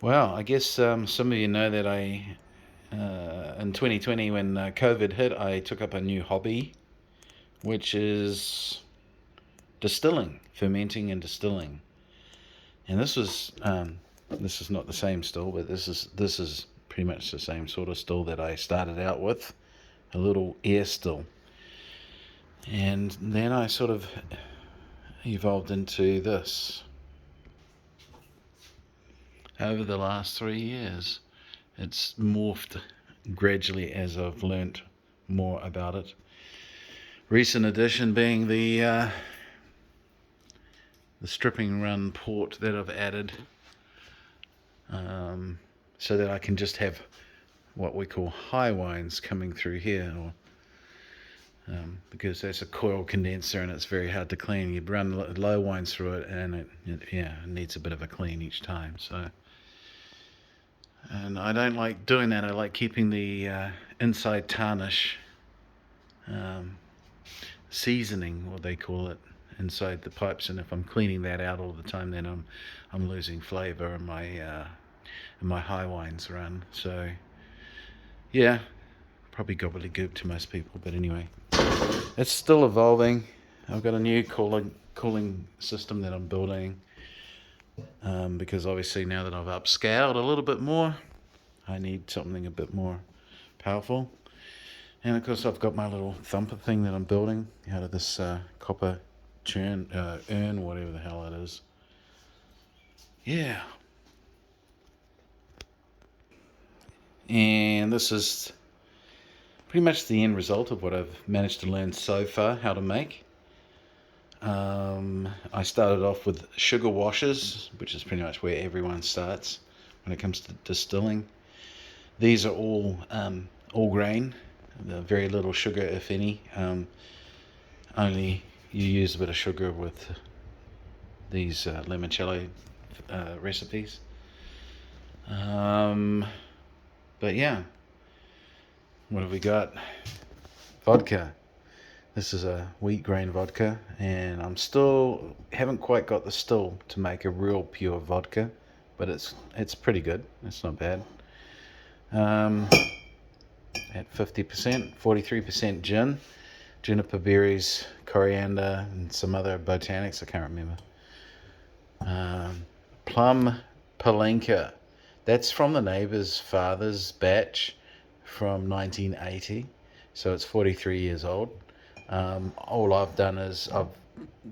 Well, I guess some of you know that in 2020, when COVID hit, I took up a new hobby, which is distilling, fermenting and distilling. And this is not the same still, but this is pretty much the same sort of still that I started out with, a little air still. And then I sort of evolved into this over the last 3 years. It's morphed gradually as I've learnt more about it. Recent addition being the stripping run port that I've added, so that I can just have what we call high wines coming through here, or because that's a coil condenser and it's very hard to clean. You'd run low wines through it, and it needs a bit of a clean each time. So, and I don't like doing that. I like keeping the inside tarnish, seasoning, what they call it, inside the pipes. And if I'm cleaning that out all the time, then I'm losing flavour in my high wines run. So yeah, probably gobbledygook to most people, but anyway, it's still evolving. I've got a new cooling system that I'm building, because obviously now that I've upscaled a little bit more, I need something a bit more powerful. And of course I've got my little thumper thing that I'm building out of this copper urn, whatever the hell it is. Yeah. And this is pretty much the end result of what I've managed to learn so far how to make. I started off with sugar washes, which is pretty much where everyone starts when it comes to distilling. These are all grain, very little sugar, if any. Only you use a bit of sugar with these limoncello recipes. But yeah, what have we got? Vodka. This is a wheat grain vodka, and I'm still haven't quite got the still to make a real pure vodka, but it's pretty good. It's not bad. At 50%, 43% gin, juniper berries, coriander, and some other botanics. I can't remember. Plum Palenka. That's from the neighbour's father's batch from 1980, so it's 43 years old. All I've done is I've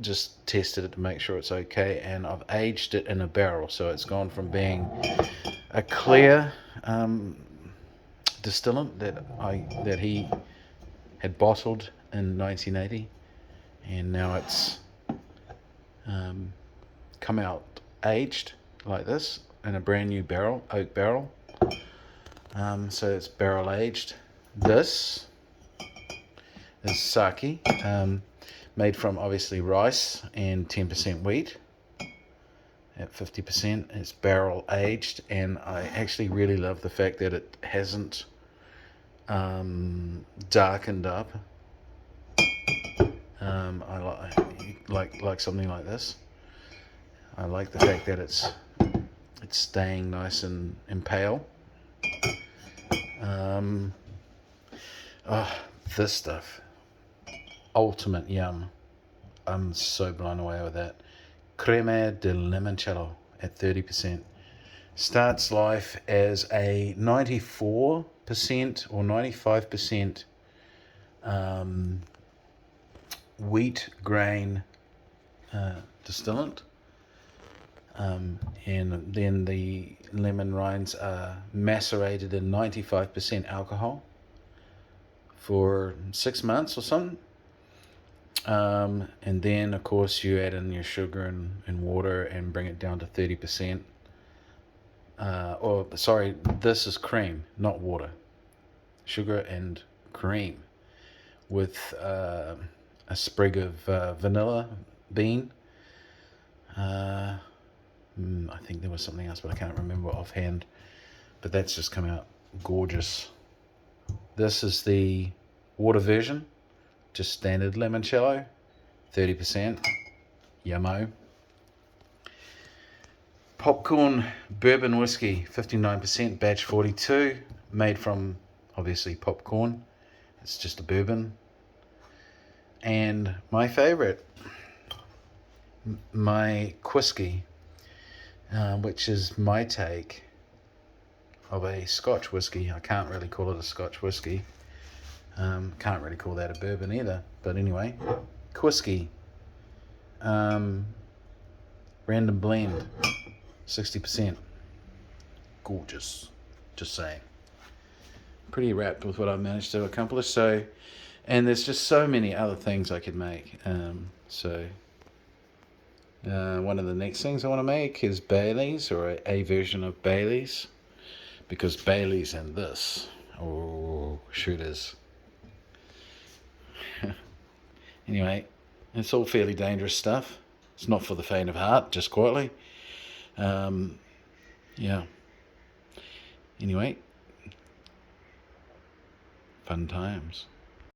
just tested it to make sure it's okay, and I've aged it in a barrel, so it's gone from being a clear distillant that he had bottled in 1980, and now it's come out aged like this in a brand new barrel, oak barrel. So it's barrel aged. This is sake, made from obviously rice and 10% wheat. At 50%, it's barrel aged, and I actually really love the fact that it hasn't darkened up. I like something like this. I like the fact that it's staying nice and pale. This stuff, ultimate yum. I'm so blown away with that. Crema de limoncello at 30%. Starts life as a 94% or 95% wheat grain distillant. And then the lemon rinds are macerated in 95% alcohol for 6 months or something. And then, of course, you add in your sugar and water and bring it down to 30%. This is cream, not water. Sugar and cream with a sprig of vanilla bean. I think there was something else, but I can't remember offhand. But that's just come out gorgeous. This is the water version, just standard limoncello, 30%. Yummo. popcorn bourbon whiskey, 59%, batch 42, made from obviously popcorn. It's just a bourbon. And my favorite, my whiskey, which is my take of a Scotch whiskey. I can't really call it a Scotch whiskey. Can't really call that a bourbon either. But anyway, whiskey. Random blend, 60%. Gorgeous. Just saying. Pretty wrapped with what I've managed to accomplish. So, and there's just so many other things I could make. One of the next things I want to make is Bailey's, or a version of Bailey's, because Bailey's and this, oh, shooters. Anyway, it's all fairly dangerous stuff. It's not for the faint of heart, just quietly. Yeah. Anyway, fun times.